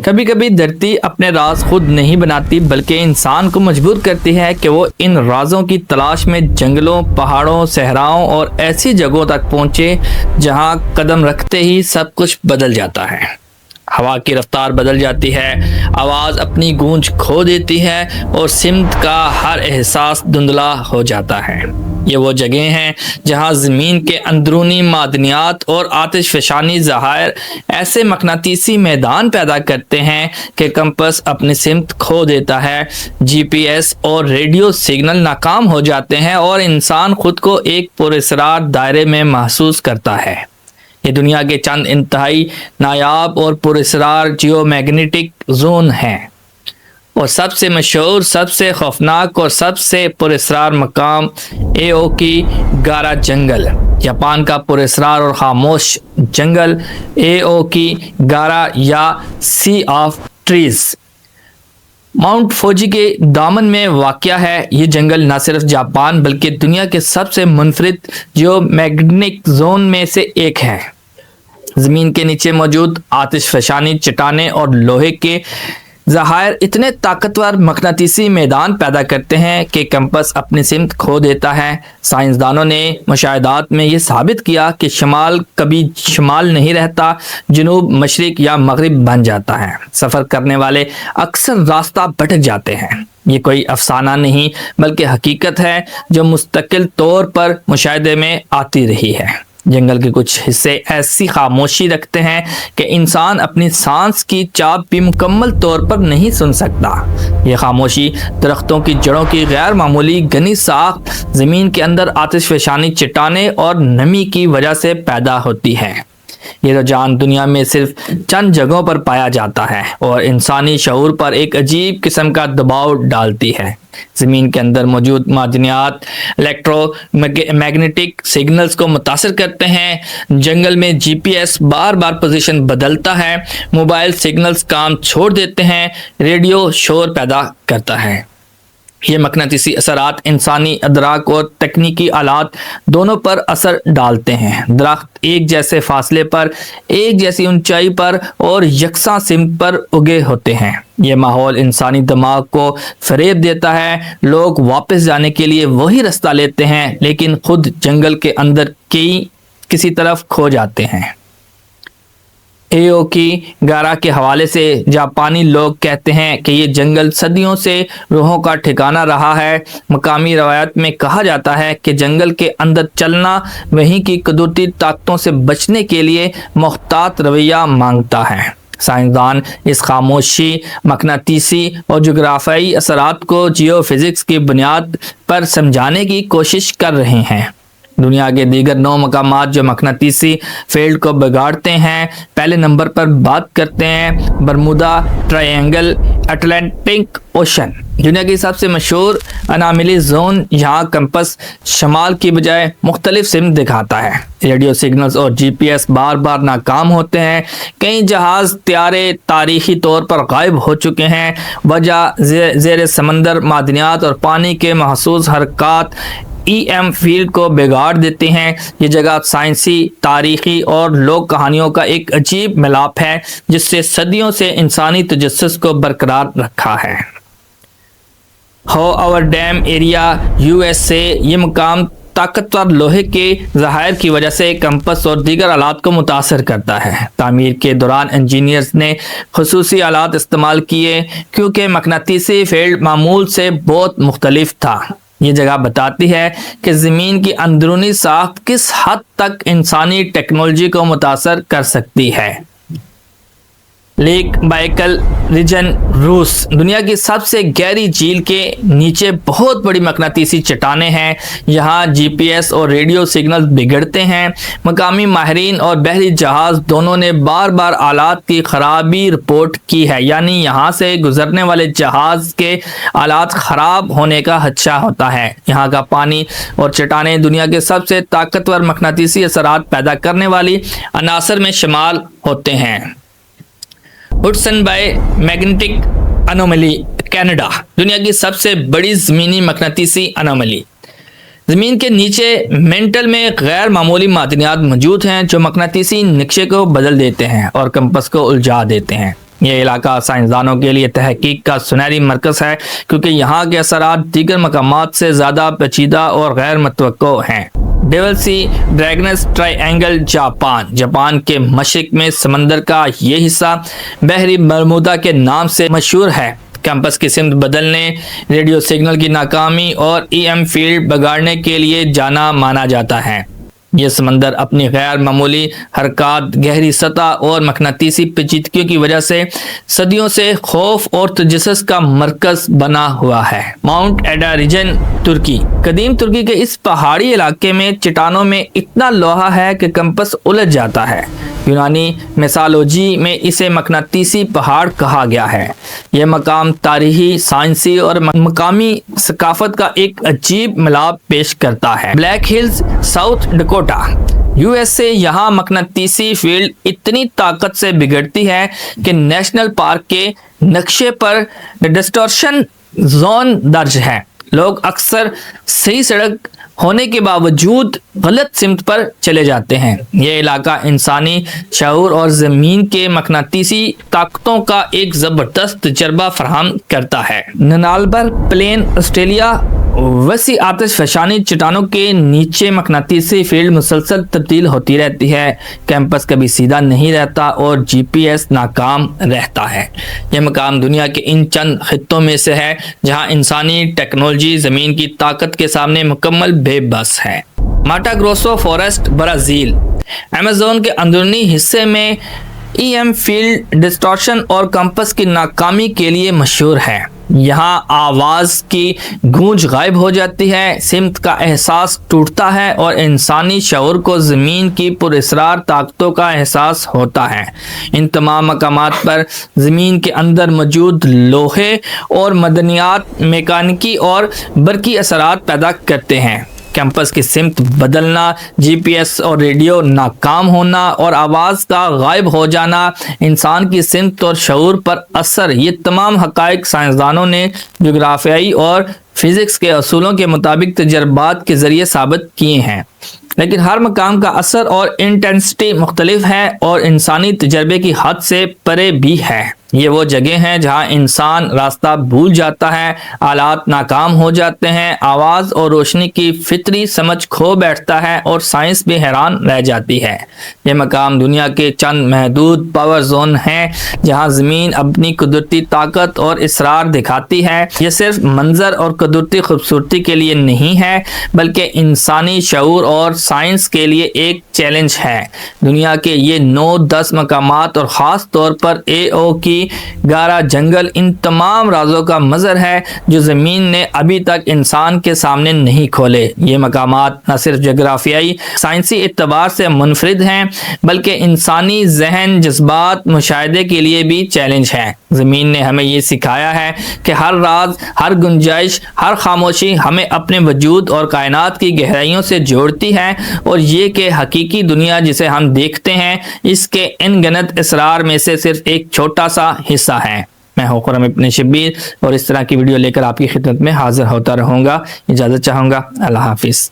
کبھی کبھی دھرتی اپنے راز خود نہیں بناتی بلکہ انسان کو مجبور کرتی ہے کہ وہ ان رازوں کی تلاش میں جنگلوں، پہاڑوں، صحراؤں اور ایسی جگہوں تک پہنچے جہاں قدم رکھتے ہی سب کچھ بدل جاتا ہے۔ ہوا کی رفتار بدل جاتی ہے، آواز اپنی گونج کھو دیتی ہے اور سمت کا ہر احساس دھندلا ہو جاتا ہے۔ یہ وہ جگہیں ہیں جہاں زمین کے اندرونی معدنیات اور آتش فشانی ذخائر ایسے مقناطیسی میدان پیدا کرتے ہیں کہ کمپس اپنی سمت کھو دیتا ہے، جی پی ایس اور ریڈیو سگنل ناکام ہو جاتے ہیں اور انسان خود کو ایک پراسرار دائرے میں محسوس کرتا ہے۔ یہ دنیا کے چند انتہائی نایاب اور پراسرار جیو میگنیٹک زون ہیں، اور سب سے مشہور، سب سے خوفناک اور سب سے پراسرار مقام ایوکی گارا جنگل، جاپان کا پراسرار اور خاموش جنگل ایوکی گارا یا سی آف ٹریز ماؤنٹ فوجی کے دامن میں واقع ہے۔ یہ جنگل نہ صرف جاپان بلکہ دنیا کے سب سے منفرد جیو میگنیٹک زون میں سے ایک ہے۔ زمین کے نیچے موجود آتش فشانی چٹانیں اور لوہے کے ذخائر اتنے طاقتور مقناطیسی میدان پیدا کرتے ہیں کہ کمپس اپنی سمت کھو دیتا ہے۔ سائنسدانوں نے مشاہدات میں یہ ثابت کیا کہ شمال کبھی شمال نہیں رہتا، جنوب مشرق یا مغرب بن جاتا ہے۔ سفر کرنے والے اکثر راستہ بھٹک جاتے ہیں۔ یہ کوئی افسانہ نہیں بلکہ حقیقت ہے جو مستقل طور پر مشاہدے میں آتی رہی ہے۔ جنگل کے کچھ حصے ایسی خاموشی رکھتے ہیں کہ انسان اپنی سانس کی چاپ بھی مکمل طور پر نہیں سن سکتا۔ یہ خاموشی درختوں کی جڑوں کی غیر معمولی گھنی ساخت، زمین کے اندر آتش فشانی چٹانیں اور نمی کی وجہ سے پیدا ہوتی ہے۔ یہ رجحان دنیا میں صرف چند جگہوں پر پایا جاتا ہے اور انسانی شعور پر ایک عجیب قسم کا دباؤ ڈالتی ہے۔ زمین کے اندر موجود معدنیات الیکٹرو میگنیٹک سگنلز کو متاثر کرتے ہیں۔ جنگل میں جی پی ایس بار بار پوزیشن بدلتا ہے، موبائل سگنلز کام چھوڑ دیتے ہیں، ریڈیو شور پیدا کرتا ہے۔ یہ مقناطیسی اثرات انسانی ادراک اور تکنیکی آلات دونوں پر اثر ڈالتے ہیں۔ درخت ایک جیسے فاصلے پر، ایک جیسی اونچائی پر اور یکساں سمت پر اگے ہوتے ہیں۔ یہ ماحول انسانی دماغ کو فریب دیتا ہے۔ لوگ واپس جانے کے لیے وہی راستہ لیتے ہیں لیکن خود جنگل کے اندر کسی طرف کھو جاتے ہیں۔ ایوکی گارا کے حوالے سے جاپانی لوگ کہتے ہیں کہ یہ جنگل صدیوں سے روحوں کا ٹھکانہ رہا ہے۔ مقامی روایت میں کہا جاتا ہے کہ جنگل کے اندر چلنا وہیں کی قدرتی طاقتوں سے بچنے کے لیے محتاط رویہ مانگتا ہے۔ سائنسدان اس خاموشی، مقناطیسی اور جغرافیائی اثرات کو جیو فزکس کی بنیاد پر سمجھانے کی کوشش کر رہے ہیں۔ دنیا کے دیگر 9 مقامات جو مقناطیسی فیلڈ کو بگاڑتے ہیں، پہلے نمبر پر بات کرتے ہیں برمودا ٹرائینگل، اٹلانٹک اوشن، دنیا کی سب سے مشہور اناملی زون۔ یہاں کمپس شمال کی بجائے مختلف سمت دکھاتا ہے۔ ریڈیو سگنلز اور جی پی ایس بار بار ناکام ہوتے ہیں۔ کئی جہاز طیارے تاریخی طور پر غائب ہو چکے ہیں۔ وجہ زیر سمندر معدنیات اور پانی کے محسوس حرکات ای ایم فیلڈ کو بگاڑ دیتے ہیں۔ یہ جگہ سائنسی، تاریخی اور لوک کہانیوں کا ایک عجیب ملاپ ہے جس سے صدیوں سے انسانی تجسس کو برقرار رکھا ہے۔ Hoover dam area, U S A. یہ مقام طاقتور لوہے کے ذخائر کی وجہ سے کمپس اور دیگر آلات کو متاثر کرتا ہے۔ تعمیر کے دوران انجینئرز نے خصوصی آلات استعمال کیے کیونکہ مقناطیسی فیلڈ معمول سے بہت مختلف تھا۔ یہ جگہ بتاتی ہے کہ زمین کی اندرونی ساخت کس حد تک انسانی ٹیکنالوجی کو متاثر کر سکتی ہے۔ لیک بائیکل ریجن، روس، دنیا کی سب سے گہری جھیل کے نیچے بہت بڑی مقناطیسی چٹانیں ہیں۔ یہاں جی پی ایس اور ریڈیو سگنل بگڑتے ہیں۔ مقامی ماہرین اور بحری جہاز دونوں نے بار بار آلات کی خرابی رپورٹ کی ہے، یعنی یہاں سے گزرنے والے جہاز کے آلات خراب ہونے کا خدشہ ہوتا ہے۔ یہاں کا پانی اور چٹانیں دنیا کے سب سے طاقتور مقناطیسی اثرات پیدا کرنے والی عناصر میں شمار ہوتے ہیں۔ ہڈسن بے میگنیٹک انوملی، کینیڈا، دنیا کی سب سے بڑی زمینی مقناطیسی انوملی۔ زمین کے نیچے مینٹل میں غیر معمولی معدنیات موجود ہیں جو مقناطیسی نقشے کو بدل دیتے ہیں اور کمپس کو الجھا دیتے ہیں۔ یہ علاقہ سائنسدانوں کے لیے تحقیق کا سنہری مرکز ہے کیونکہ یہاں کے اثرات دیگر مقامات سے زیادہ پیچیدہ اور غیر متوقع ہیں۔ ڈیول سی ڈریگنس ٹرائی اینگل جاپان کے مشرق میں سمندر کا یہ حصہ بحری برمودا کے نام سے مشہور ہے۔ کیمپس کی سمت بدلنے، ریڈیو سگنل کی ناکامی اور ای ایم فیلڈ بگاڑنے کے لیے جانا مانا جاتا ہے۔ یہ سمندر اپنی غیر معمولی حرکات، گہری سطح اور مقناطیسی پیچیدگیوں کی وجہ سے صدیوں سے خوف اور تجسس کا مرکز بنا ہوا ہے۔ ماؤنٹ ایڈا ریجن ترکی۔ قدیم ترکی کے اس پہاڑی علاقے میں چٹانوں میں اتنا لوہا ہے کہ کمپس الجھ جاتا ہے۔ یونانی میثالوجی میں اسے مقناطیسی پہاڑ کہا گیا ہے۔ یہ مقام تاریخی، سائنسی اور مقامی ثقافت کا ایک عجیب ملاپ پیش کرتا ہے۔ Black Hills, south Dakota, you S اے۔ یہاں مقناطیسی فیلڈ اتنی طاقت سے بگڑتی ہے کہ نیشنل پارک کے نقشے پر ڈسٹورشن زون درج ہے۔ لوگ اکثر صحیح سڑک ہونے کے باوجود غلط سمت پر چلے جاتے ہیں۔ یہ علاقہ انسانی شعور اور زمین کے مقناطیسی طاقتوں کا ایک زبردست تجربہ فراہم کرتا ہے۔ ننالبر پلین، آسٹریلیا۔ وسیع آتش فشانی چٹانوں کے نیچے مقناطیسی فیلڈ مسلسل تبدیل ہوتی رہتی ہے۔ کیمپس کبھی سیدھا نہیں رہتا اور جی پی ایس ناکام رہتا ہے۔ یہ مقام دنیا کے ان چند خطوں میں سے ہے جہاں انسانی ٹیکنالوجی زمین کی طاقت کے سامنے مکمل بے بس ہے۔ ماٹا گروسو فارسٹ، برازیل۔ ایمیزون کے اندرونی حصے میں ای ایم فیلڈ ڈسٹورشن اور کمپس کی ناکامی کے لیے مشہور ہے۔ یہاں آواز کی گونج غائب ہو جاتی ہے، سمت کا احساس ٹوٹتا ہے اور انسانی شعور کو زمین کی پراسرار طاقتوں کا احساس ہوتا ہے۔ ان تمام مقامات پر زمین کے اندر موجود لوہے اور معدنیات میکانیکی اور برقی اثرات پیدا کرتے ہیں۔ کیمپس کی سمت بدلنا، جی پی ایس اور ریڈیو ناکام ہونا اور آواز کا غائب ہو جانا، انسان کی سمت اور شعور پر اثر، یہ تمام حقائق سائنسدانوں نے جغرافیائی اور فزکس کے اصولوں کے مطابق تجربات کے ذریعے ثابت کیے ہیں۔ لیکن ہر مقام کا اثر اور انٹینسٹی مختلف ہے اور انسانی تجربے کی حد سے پرے بھی ہے۔ یہ وہ جگہ ہیں جہاں انسان راستہ بھول جاتا ہے، آلات ناکام ہو جاتے ہیں، آواز اور روشنی کی فطری سمجھ کھو بیٹھتا ہے اور سائنس بھی حیران رہ جاتی ہے۔ یہ مقام دنیا کے چند محدود پاور زون ہیں جہاں زمین اپنی قدرتی طاقت اور اصرار دکھاتی ہے۔ یہ صرف منظر اور قدرتی خوبصورتی کے لیے نہیں ہے بلکہ انسانی شعور اور سائنس کے لیے ایک چیلنج ہے۔ دنیا کے یہ 9-10 مقامات اور خاص طور پر اے او کی گارا جنگل ان تمام رازوں کا مظہر ہے جو زمین نے ابھی تک انسان کے سامنے نہیں کھولے۔ یہ مقامات نہ صرف جغرافیائی سائنسی اعتبار سے منفرد ہیں بلکہ انسانی ذہن، جذبات، مشاہدے کے لیے بھی چیلنج ہیں۔ زمین نے ہمیں یہ سکھایا ہے کہ ہر راز، ہر گنجائش، ہر خاموشی ہمیں اپنے وجود اور کائنات کی گہرائیوں سے جوڑتی ہے اور یہ کہ حقیقی دنیا جسے ہم دیکھتے ہیں اس کے ان گنت اسرار میں سے صرف ایک چھوٹا سا حصہ ہے۔ میں ہوں خرم ابن شبیر اور اس طرح کی ویڈیو لے کر آپ کی خدمت میں حاضر ہوتا رہوں گا۔ اجازت چاہوں گا۔ اللہ حافظ۔